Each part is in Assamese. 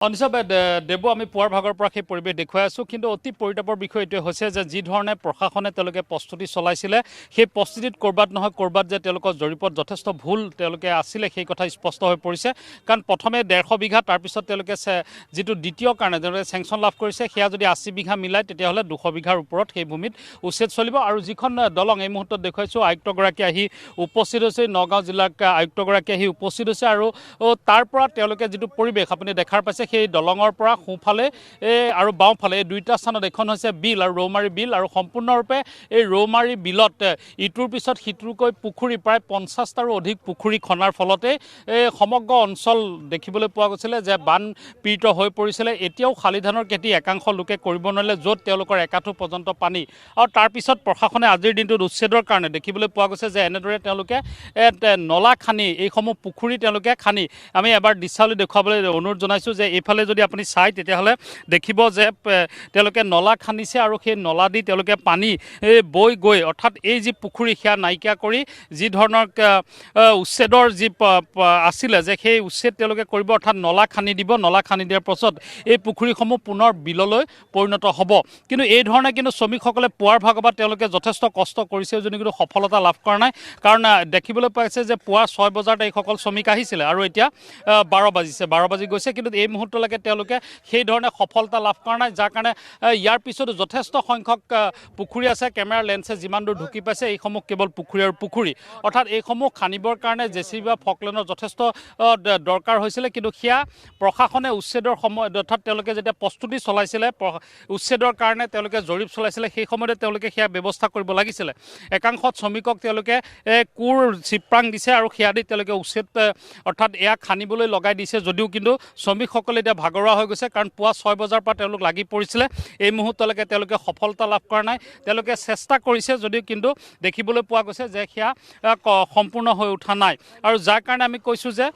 অনিশা দেৱ আমি পুৱাৰ ভাগৰ পৰা সেই পৰিৱেশ দেখুৱাই আছোঁ কিন্তু অতি পৰিতাপৰ বিষয় এইটোৱে হৈছে যে যি ধৰণে প্ৰশাসনে তেওঁলোকে প্ৰস্তুতি চলাইছিলে সেই প্ৰস্তুতিত ক'ৰবাত নহয় ক'ৰবাত যে তেওঁলোকৰ জৰীপত যথেষ্ট ভুল তেওঁলোকে আছিলে সেই কথা স্পষ্ট হৈ পৰিছে কাৰণ প্ৰথমে 150 বিঘা তাৰপিছত তেওঁলোকে যিটো দ্বিতীয় কাৰণে তেওঁলোকে চেংচন লাভ কৰিছে সেয়া যদি 80 বিঘা মিলায় তেতিয়াহ'লে 200 বিঘাৰ ওপৰত সেই ভূমিত উচ্ছেদ চলিব আৰু যিখন দলং এই মুহূৰ্তত দেখুৱাইছোঁ আয়ুক্তগৰাকী আহি উপস্থিত হৈছে নগাঁও জিলাৰ আয়ুক্তগৰাকী আহি উপস্থিত হৈছে আৰু তাৰ পৰা তেওঁলোকে যিটো পৰিৱেশ আপুনি দেখাৰ পাইছে সেই দলঙৰ পৰা সোঁফালে আৰু বাওঁফালে এই দুইটা স্থানত এখন হৈছে বিল আৰু ৰৌমাৰী বিল আৰু সম্পূৰ্ণৰূপে এই ৰৌমাৰী বিলত ইটোৰ পিছত সিটোকৈ পুখুৰী প্ৰায় 50টাৰো অধিক পুখুৰী খনাৰ ফলতে সমগ্ৰ অঞ্চল দেখিবলৈ পোৱা গৈছিলে যে বান পীড়িত হৈ পৰিছিলে এতিয়াও শালি ধানৰ খেতি একাংশ লোকে কৰিব নোৱাৰিলে য'ত তেওঁলোকৰ একাঠু পৰ্যন্ত পানী আৰু তাৰপিছত প্ৰশাসনে আজিৰ দিনটোত উচ্ছেদৰ কাৰণে দেখিবলৈ পোৱা গৈছে যে এনেদৰে তেওঁলোকে নলা খান্দি এইসমূহ পুখুৰী তেওঁলোকে খান্দি আমি এবাৰ দৃশ্যাৱলী দেখুৱাবলৈ অনুৰোধ জনাইছোঁ যে এইফালে যদি আপুনি চাই তেতিয়াহ'লে দেখিব যে তেওঁলোকে নলা খান্দিছে আৰু সেই নলা দি তেওঁলোকে পানী বৈ গৈ অৰ্থাৎ এই যি পুখুৰী সেয়া নাইকিয়া কৰি যি ধৰণৰ উচ্ছেদৰ যি আছিলে যে সেই উচ্ছেদ তেওঁলোকে কৰিব অৰ্থাৎ নলা খান্দি দিব নলা খান্দি দিয়াৰ পাছত এই পুখুৰীসমূহ পুনৰ বিললৈ পৰিণত হ'ব কিন্তু এই ধৰণে কিন্তু শ্ৰমিকসকলে পুৱাৰ ভাগৰ পৰা তেওঁলোকে যথেষ্ট কষ্ট কৰিছে যদিও কিন্তু সফলতা লাভ কৰা নাই কাৰণ দেখিবলৈ পাইছে যে পুৱা 6 বজাত এইসকল শ্ৰমিক আহিছিলে আৰু এতিয়া 12 বাজি গৈছে কিন্তু এই মুহূৰ্তলৈকে তেওঁলোকে সেই ধৰণে সফলতা লাভ কৰা নাই যাৰ কাৰণে ইয়াৰ পিছতো যথেষ্ট সংখ্যক পুখুৰী আছে কেমেৰা লেন্সে যিমান দূৰ ঢুকি পাইছে এইসমূহ কেৱল পুখুৰী আৰু পুখুৰী অৰ্থাৎ এইসমূহ খান্দিবৰ কাৰণে জেচিবি বা ফকলেনৰ যথেষ্ট দৰকাৰ হৈছিলে কিন্তু সেয়া প্ৰশাসনে উচ্ছেদৰ সময়ত অৰ্থাৎ তেওঁলোকে যেতিয়া প্ৰস্তুতি চলাইছিলে উচ্ছেদৰ কাৰণে তেওঁলোকে জৰীপ চলাইছিলে সেই সময়তে তেওঁলোকে সেয়া ব্যৱস্থা কৰিব লাগিছিলে একাংশ শ্ৰমিকক তেওঁলোকে কোৰ চিপৰাং দিছে আৰু সেয়া দি তেওঁলোকে উচ্ছেদ অৰ্থাৎ এয়া খান্দিবলৈ লগাই দিছে যদিও কিন্তু শ্ৰমিকসকলে এতিয়া ভাগৰুৱা হৈ গৈছে কাৰণ পুৱা 6 বজাৰ পৰা তেওঁলোক লাগি পৰিছিলে এই মুহূৰ্তলৈকে তেওঁলোকে সফলতা লাভ কৰা নাই তেওঁলোকে চেষ্টা কৰিছে যদিও কিন্তু দেখিবলৈ পোৱা গৈছে যে সেয়া সম্পূৰ্ণ হৈ উঠা নাই আৰু যাৰ কাৰণে আমি কৈছোঁ যে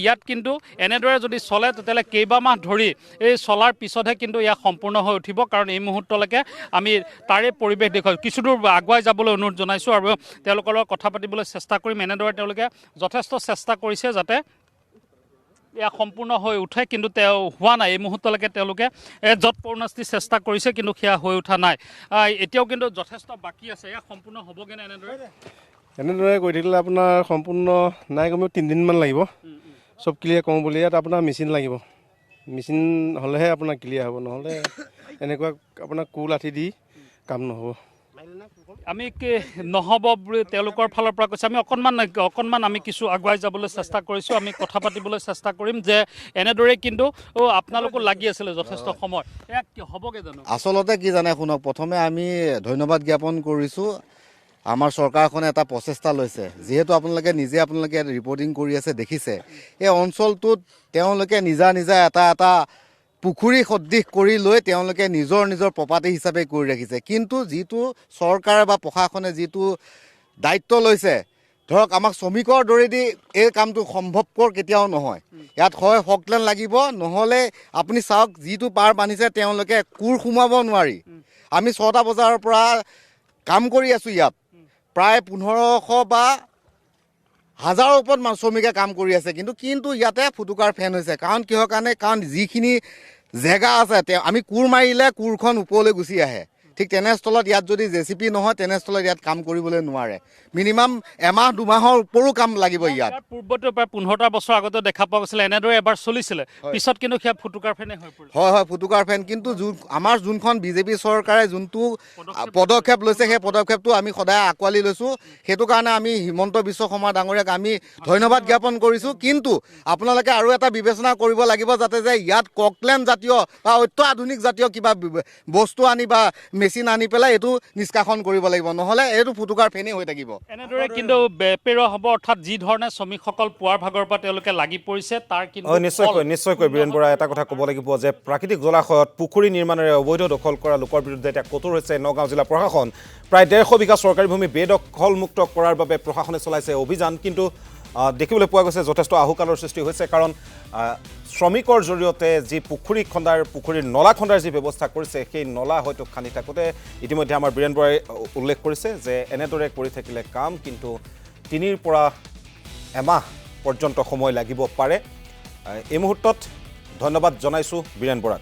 ইয়াত কিন্তু এনেদৰে যদি চলে তেতিয়াহ'লে কেইবামাহ ধৰি এই চলাৰ পিছতহে কিন্তু ইয়াক সম্পূৰ্ণ হৈ উঠিব কাৰণ এই মুহূৰ্তলৈকে আমি তাৰে পৰিৱেশ দেখুৱাইছোঁ কিছু দূৰ আগুৱাই যাবলৈ অনুৰোধ জনাইছোঁ আৰু তেওঁলোকৰ লগত কথা পাতিবলৈ চেষ্টা কৰিম এনেদৰে তেওঁলোকে যথেষ্ট চেষ্টা কৰিছে যাতে এয়া সম্পূৰ্ণ হৈ উঠে কিন্তু তেওঁ হোৱা নাই এই মুহূৰ্তলৈকে তেওঁলোকে য'ত পূৰ্ণাস্তি চেষ্টা কৰিছে কিন্তু সেয়া হৈ উঠা নাই এতিয়াও কিন্তু যথেষ্ট বাকী আছে এয়া সম্পূৰ্ণ হ'বগৈ এনেদৰে কৰি থাকিলে আপোনাৰ সম্পূৰ্ণ নাই কমেও 3 দিনমান লাগিব চব ক্লিয়াৰ কৰোঁ বুলি ইয়াত আপোনাৰ মেচিন লাগিব মেচিন হ'লেহে আপোনাৰ ক্লিয়াৰ হ'ব নহ'লে এনেকুৱা আপোনাৰ কোৰ লাঠি দি কাম নহ'ব আমি নহ'ব বুলি তেওঁলোকৰ ফালৰ পৰা কৈছে আমি অকণমান আমি কিছু আগুৱাই যাবলৈ চেষ্টা কৰিছোঁ আমি কথা পাতিবলৈ চেষ্টা কৰিম যে এনেদৰে কিন্তু আপোনালোকো লাগি আছিলে যথেষ্ট সময় এয়া হ'বগৈ জানো আচলতে কি জানে শুনক প্ৰথমে আমি ধন্যবাদ জ্ঞাপন কৰিছোঁ আমাৰ চৰকাৰখনে এটা প্ৰচেষ্টা লৈছে যিহেতু আপোনালোকে ৰিপৰ্টিং কৰি আছে দেখিছে এই অঞ্চলটোত তেওঁলোকে নিজা এটা পুখুৰী সদৃশ কৰি লৈ তেওঁলোকে নিজৰ প্ৰপাৰ্টি হিচাপে কৰি ৰাখিছে কিন্তু যিটো চৰকাৰ বা প্ৰশাসনে যিটো দায়িত্ব লৈছে ধৰক আমাক শ্ৰমিকৰ দৰেদি এই কামটো সম্ভৱপৰ কেতিয়াও নহয় ইয়াত হয় ফকলেন লাগিব নহ'লে আপুনি চাওক যিটো পাৰ বান্ধিছে তেওঁলোকে কোৰ সোমাব নোৱাৰি আমি 6টা বজাৰ পৰা কাম কৰি আছোঁ ইয়াত প্ৰায় 1500 বা 1000ৰ ওপৰত শ্ৰমিকে কাম কৰি আছে কিন্তু ইয়াতে ফুটুকাৰ ফেন হৈছে কাৰণ কিহৰ কাৰণে কাৰণ যিখিনি জেগা আছে আমি কোৰ মাৰিলে কোৰখন ওপৰলৈ গুচি আহে ঠিক তেনেস্থলত ইয়াত যদি জেচিপি নহয় তেনেস্থলত ইয়াত কাম কৰিবলৈ নোৱাৰে মিনিমাম এমাহ 2 মাহৰ ওপৰো কাম লাগিব ইয়াত পূৰ্বতে প্ৰায় 15টা বছৰ আগতে দেখা পোৱা গৈছিলে এনেদৰে এবাৰ চলিছিলে পিছত কিন্তু সেয়া ফুটুকাৰ ফেনে হৈ পৰিল হয় ফুটুকাৰ ফেন কিন্তু আমাৰ যোনখন বিজেপি চৰকাৰে যোনটো পদক্ষেপ লৈছে সেই পদক্ষেপটো আমি সদায় আঁকোৱালি লৈছোঁ সেইটো কাৰণে আমি হিমন্ত বিশ্ব শৰ্মা ডাঙৰীয়াক আমি ধন্যবাদ জ্ঞাপন কৰিছোঁ কিন্তু আপোনালোকে আৰু এটা বিবেচনা কৰিব লাগিব যাতে যে ইয়াত ককলেন জাতীয় বা অত্যাধুনিক জাতীয় কিবা বস্তু আনি বা মেচিন আনি পেলাই এইটো নিষ্কাশন কৰিব লাগিব নহ'লে এইটো ফুটুকাৰ ফেনেই হৈ থাকিব এনেদৰে কিন্তু বেপেৰুৱা হ'ব অৰ্থাৎ যি ধৰণে শ্ৰমিকসকল পুৱাৰ ভাগৰ পৰা তেওঁলোকে লাগি পৰিছে তাৰ কিন্তু নিশ্চয়কৈ বীৰেন বৰা এটা কথা ক'ব লাগিব যে প্ৰাকৃতিক জলাশয়ত পুখুৰী নিৰ্মাণেৰে অবৈধ দখল কৰা লোকৰ বিৰুদ্ধে এতিয়া কঠোৰ হৈছে নগাঁও জিলা প্ৰশাসন প্ৰায় 150 বিঘা চৰকাৰী ভূমি বেদখলমুক্ত কৰাৰ বাবে প্ৰশাসনে চলাইছে অভিযান কিন্তু দেখিবলৈ পোৱা গৈছে যথেষ্ট আহুকালৰ সৃষ্টি হৈছে কাৰণ শ্ৰমিকৰ জৰিয়তে যি পুখুৰীৰ নলা খন্দাৰ যি ব্যৱস্থা কৰিছে সেই নলা হয়তো খান্দি থাকোঁতে ইতিমধ্যে আমাৰ বীৰেন বৰাই উল্লেখ কৰিছে যে এনেদৰে কৰি থাকিলে কাম কিন্তু 3ৰ পৰা এমাহ পৰ্যন্ত সময় লাগিব পাৰে এই মুহূৰ্তত ধন্যবাদ জনাইছোঁ বীৰেন বৰাক।